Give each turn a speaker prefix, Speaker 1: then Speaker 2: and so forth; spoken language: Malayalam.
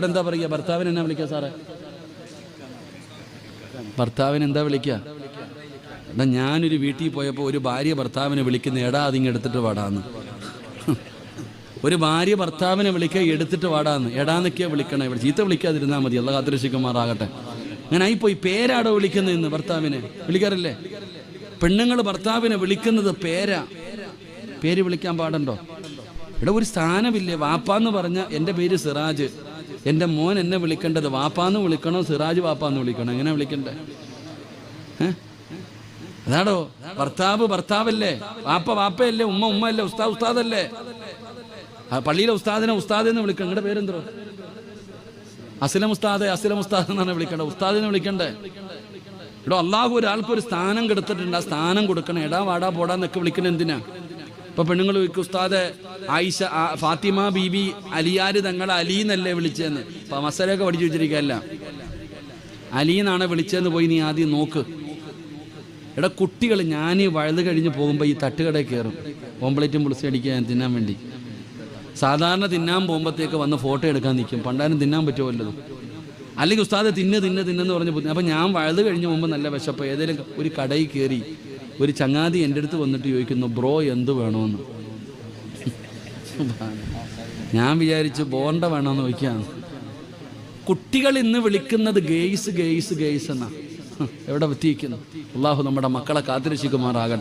Speaker 1: ഇവിടെ എന്താ പറയുക? ഭർത്താവിനെ എന്നാ വിളിക്കുക സാറേ? ഭർത്താവിനെ എന്താ വിളിക്കുക? എടാ, ഞാനൊരു വീട്ടിൽ പോയപ്പോൾ ഒരു ഭാര്യ ഭർത്താവിനെ വിളിക്കുന്ന എടാ അതിങ്ങ് എടുത്തിട്ട് വാടാന്ന്. ഒരു ഭാര്യ ഭർത്താവിനെ വിളിക്കുക എടുത്തിട്ട് വാടാന്ന്. എടാന്നൊക്കെയാ വിളിക്കണേ. ഇവിടെ ചീത്ത വിളിക്കാതിരുന്നാൽ മതി. അല്ലാഹ് കാത്തുരക്ഷിക്കുമാറാകട്ടെ. അങ്ങനെ ആയിപ്പോയി. പേരാടോ വിളിക്കുന്നത് ഇന്ന്? ഭർത്താവിനെ വിളിക്കാറില്ലേ? പെണ്ണുങ്ങൾ ഭർത്താവിനെ വിളിക്കുന്നത് പേരാ. പേര് വിളിക്കാൻ പാടുണ്ടോ? ഇവിടെ ഒരു സ്ഥാനമില്ലേ? വാപ്പാന്ന് പറഞ്ഞ എൻ്റെ പേര് സിറാജ്, എൻ്റെ മോൻ എന്നെ വിളിക്കേണ്ടത് വാപ്പാന്ന് വിളിക്കണോ സിറാജ് വാപ്പാന്ന് വിളിക്കണോ? എങ്ങനെ വിളിക്കണ്ടേ? അതാടോ ഭർത്താവ് ഭർത്താവല്ലേ, വാപ്പ വാപ്പയല്ലേ, ഉമ്മ ഉമ്മയല്ലേ, ഉസ്താദ് ഉസ്താദല്ലേ. പള്ളിയിലെ ഉസ്താദിനെ ഉസ്താദെന്ന് വിളിക്കണം. നിങ്ങളുടെ പേരെന്തോ? അസ്ലം ഉസ്താദ്, അസ്ലം ഉസ്താദ് എന്നാണ് വിളിക്കേണ്ടത്, ഉസ്താദിനെ വിളിക്കണ്ടേ? ഇവിടെ അള്ളാഹു ഒരാൾക്കൊരു സ്ഥാനം കൊടുത്തിട്ടുണ്ട്. ആ സ്ഥാനം കൊടുക്കണം. എടാ വാടാ പോടാന്നൊക്കെ വിളിക്കുന്നത് എന്തിനാ? ഇപ്പൊ പെണ്ണുങ്ങൾ വിളിക്കും ഉസ്താദ് ആയിഷ ഫാത്തിമ ബീബി അലിയാര് തങ്ങളെ അലി എന്നല്ലേ വിളിച്ചതെന്ന്. അപ്പൊ മസലയൊക്കെ പഠിച്ചു വെച്ചിരിക്കല്ല. അലീന്നാണ് വിളിച്ചതെന്ന് പോയി നീ ആദ്യം നോക്ക്. എടാ കുട്ടികൾ, ഞാൻ ഈ വഴുത് കഴിഞ്ഞ് പോകുമ്പോൾ ഈ തട്ടുകടയിൽ കയറും ഓംപ്ലേറ്റും പുളിസി അടിക്കാൻ തിന്നാൻ വേണ്ടി. സാധാരണ തിന്നാൻ പോകുമ്പോഴത്തേക്ക് വന്ന് ഫോട്ടോ എടുക്കാൻ നിൽക്കും. പണ്ടാരും തിന്നാൻ പറ്റുമല്ലോ. അല്ലെങ്കിൽ ഉസ്താദ് തിന്നെന്ന് പറഞ്ഞ് അപ്പം ഞാൻ വഴുത് കഴിഞ്ഞ് പോകുമ്പോൾ നല്ല വിശപ്പ്. ഏതെങ്കിലും ഒരു കടയിൽ കയറി ഒരു ചങ്ങാതി എൻ്റെ അടുത്ത് വന്നിട്ട് ചോദിക്കുന്നു, ബ്രോ എന്ത് വേണമെന്ന്. ഞാൻ വിചാരിച്ചു ബോണ്ട വേണമെന്ന് ചോദിക്കുകയാണ്. കുട്ടികൾ ഇന്ന് വിളിക്കുന്നത് ഗെയ്സ് ഗെയ്സ് ഗെയ്സ് എന്നാ. എവിടെ എത്തിയിരിക്കുന്നു? അള്ളാഹു നമ്മുടെ മക്കളെ കാത്തിരക്ഷിക്കുമാറാകട്ടെ.